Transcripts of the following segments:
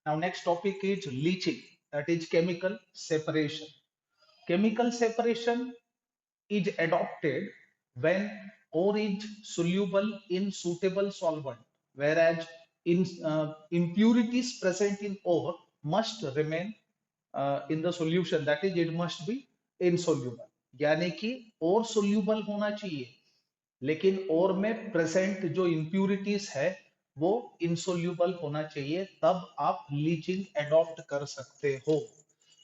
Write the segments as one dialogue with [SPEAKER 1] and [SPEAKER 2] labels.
[SPEAKER 1] Now next topic is leaching, that is chemical separation. Chemical separation is adopted when ore is soluble in suitable solvent, whereas impurities present in ore must remain in the solution, that is it must be insoluble. यानी कि और soluble होना चाहिए, लेकिन और में present जो impurities है वो इंसोल्यूबल होना चाहिए, तब आप लीचिंग एडॉप्ट कर सकते हो.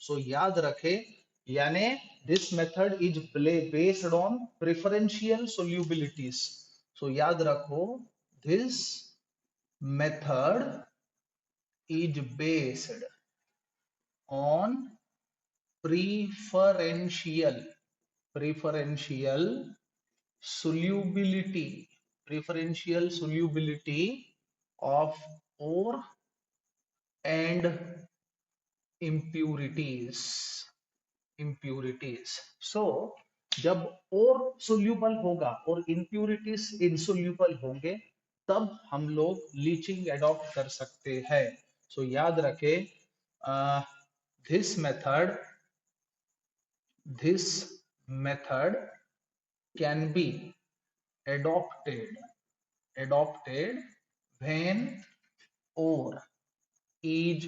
[SPEAKER 1] सो याद रखें, यानी this method is based on preferential solubilities. So याद रखो, this method is based on preferential preferential solubility preferential solubility of ore and impurities. So जब और सोल्यूबल होगा और impurities insoluble होंगे, तब हम लोग लीचिंग एडॉप्ट कर सकते हैं. सो याद रखें, this method can be adopted when ore is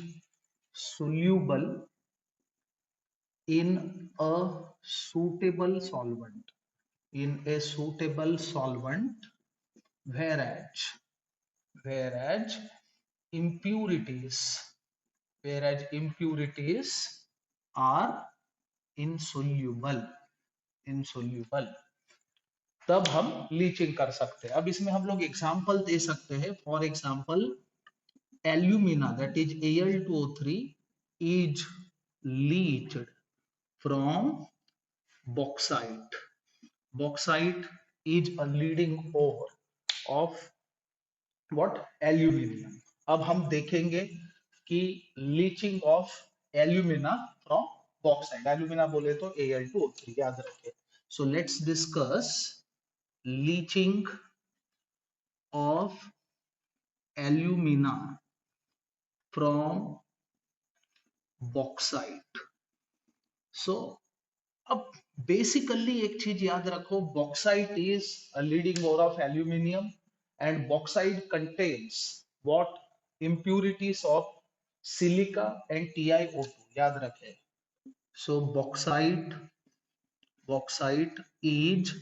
[SPEAKER 1] soluble in a suitable solvent, whereas impurities are insoluble. तब हम लीचिंग कर सकते हैं. अब इसमें हम लोग एग्जांपल दे सकते हैं. For example, alumina, that is Al2O3, is leached from bauxite. Bauxite is a leading ore of what? Aluminium. अब हम देखेंगे कि leaching of alumina from bauxite. Alumina बोले तो Al2O3, याद रखें. सो लेट्स डिस्कस leaching of alumina from bauxite. So अब बेसिकली एक चीज याद रखो, bauxite is a leading ore of aluminium and bauxite contains what? impurities of silica and TiO2. याद रखें. So bauxite is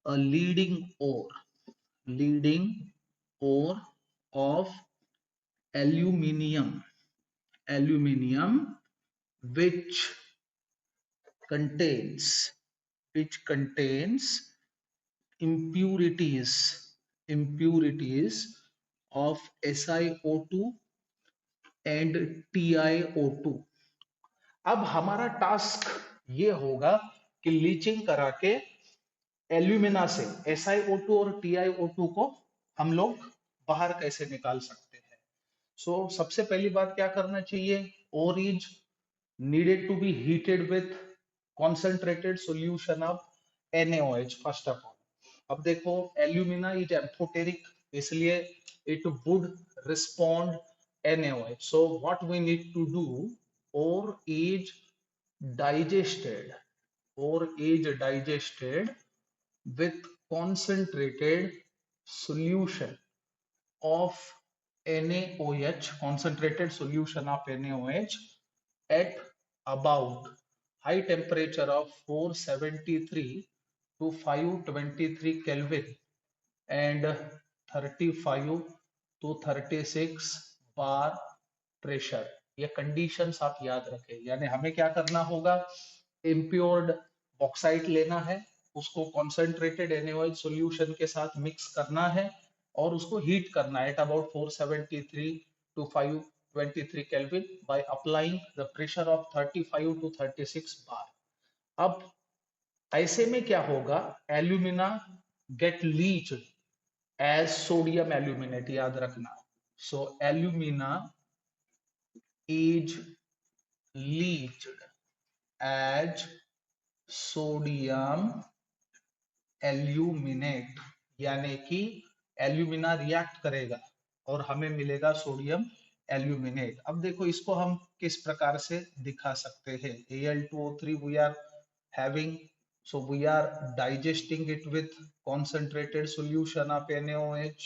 [SPEAKER 1] a leading ore of aluminium which contains impurities of SiO2 and TiO2. अब हमारा task ये होगा कि leaching करा के alumina से SiO2 और TiO2 को हम लोग बाहर कैसे निकाल सकते हैं. सो सबसे पहली बात क्या करना चाहिए? Ore is needed to be heated with concentrated solution of NaOH first of all. अब देखो, एल्यूमिना इज एम्फोटेरिक, इसलिए it would respond NaOH. So what we need to do, ore is digested with concentrated solution of NaOH, at about high temperature of 473 to 523 Kelvin and 35 to 36 bar pressure. ये conditions आप याद रखें. यानी हमें क्या करना होगा? इम्प्योर्ड बॉक्साइट लेना है, उसको कॉन्सेंट्रेटेड NaOH सॉल्यूशन के साथ मिक्स करना है और उसको हीट करना है at about 473 to 523 Kelvin by applying the pressure of 35 to 36 bar. अब ऐसे में क्या होगा? Alumina get leached as sodium aluminate. याद रखना. So alumina is leached as sodium aluminate, यानी कि एल्यूमिना रिएक्ट करेगा और हमें मिलेगा सोडियम एल्यूमिनेट। अब देखो इसको हम किस प्रकार से दिखा सकते हैं। Al2O3 we are having, so we are digesting it with concentrated solution of NaOH।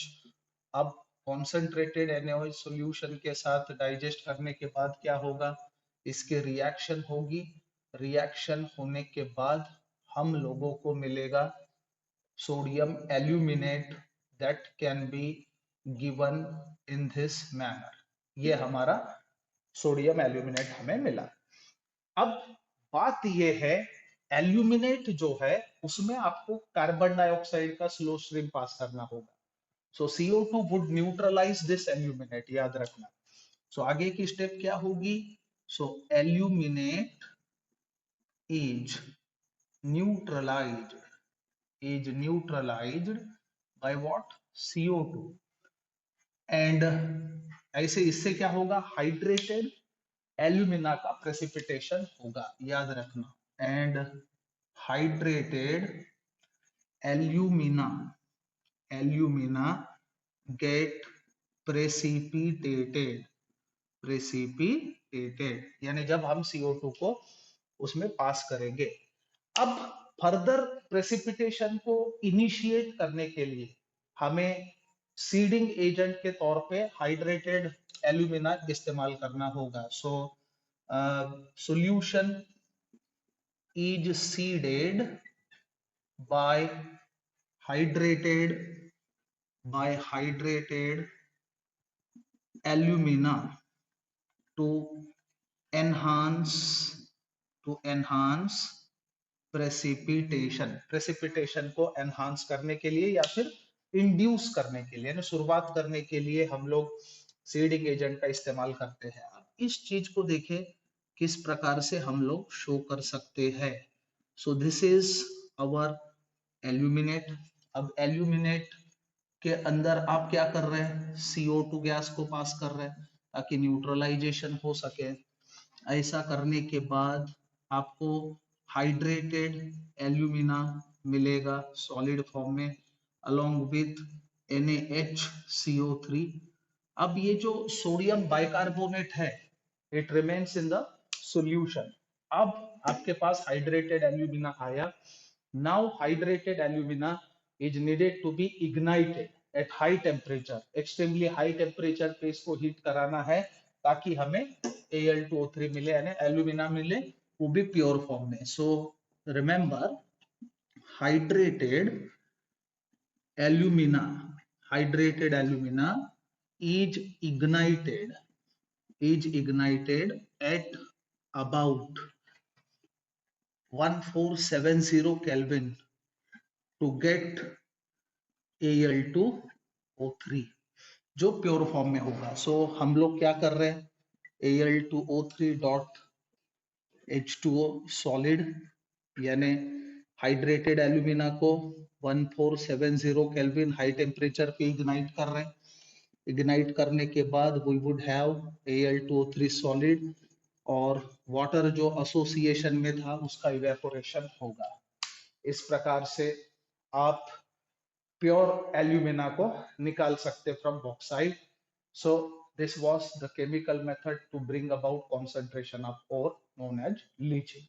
[SPEAKER 1] अब concentrated NaOH solution के साथ डाइजेस्ट करने के बाद क्या होगा, इसके रिएक्शन होगी। रिएक्शन होने के बाद हम लोगों को मिलेगा sodium aluminate that can be given in this manner. ये हमारा सोडियम एल्यूमिनेट हमें मिला। अब बात ये है, एल्यूमिनेट जो है उसमें आपको कार्बन डाइऑक्साइड का स्लो स्ट्रीम पास करना होगा। So CO2 would neutralize this aluminate, याद रखना। सो आगे की स्टेप क्या होगी, so aluminate is neutralized, is neutralized by what, CO2। And ऐसे इससे क्या होगा, हाइड्रेटेड एल्यूमिना का प्रेसिपिटेशन होगा, याद रखना। And hydrated alumina, alumina get precipitated, precipitated यानी जब हम CO2 को उसमें पास करेंगे। अब फर्दर प्रेसिपिटेशन को इनिशिएट करने के लिए हमें सीडिंग एजेंट के तौर पे हाइड्रेटेड एल्यूमिना इस्तेमाल करना होगा। So solution is seeded by hydrated alumina to enhance precipitation को एनहांस करने के लिए या फिर इंड्यूस करने के लिए, यानी शुरुआत करने के लिए हम लोग सीडिंग एजेंट का इस्तेमाल करते हैं। अब इस चीज को देखें किस प्रकार से हम लोग शो कर सकते हैं। So this is our aluminate. अब एल्यूमिनेट के अंदर आप क्या कर रहे हैं, CO2 गैस को पास कर रहे हैं ताकि न्यूट्रलाइजेशन हो सके। ऐसा करने के बाद आपको हाइड्रेटेड एल्यूमिना मिलेगा सॉलिड फॉर्म में अलोंग विथ NaHCO3। अब ये जो सोडियम बाइकार्बोनेट है it remains in the solution. अब आपके पास हाइड्रेटेड एल्यूमिना आया। Now hydrated alumina is needed to be ignited at high temperature, extremely high temperature पे इसको हीट कराना है ताकि हमें Al2O3 मिले, यानी एल्यूमिना मिले, वो भी प्योर फॉर्म में। So remember hydrated alumina, hydrated alumina is ignited at about 1470 Kelvin to get Al2O3 जो प्योर फॉर्म में होगा। सो हम लोग क्या कर रहे हैं, Al2O3 डॉट H2O सॉलिड यानी हाइड्रेटेड एल्यूमिना को 1470 केल्विन हाई टेम्परेचर पे इग्नाइट कर रहे हैं। इग्नाइट करने के बाद we would have Al2O3 solid और वाटर जो एसोसिएशन में था उसका इवेपोरेशन होगा। इस प्रकार से आप प्योर एल्यूमिना को निकाल सकते from bauxite. So this was the chemical method to bring about concentration of ore known as leaching।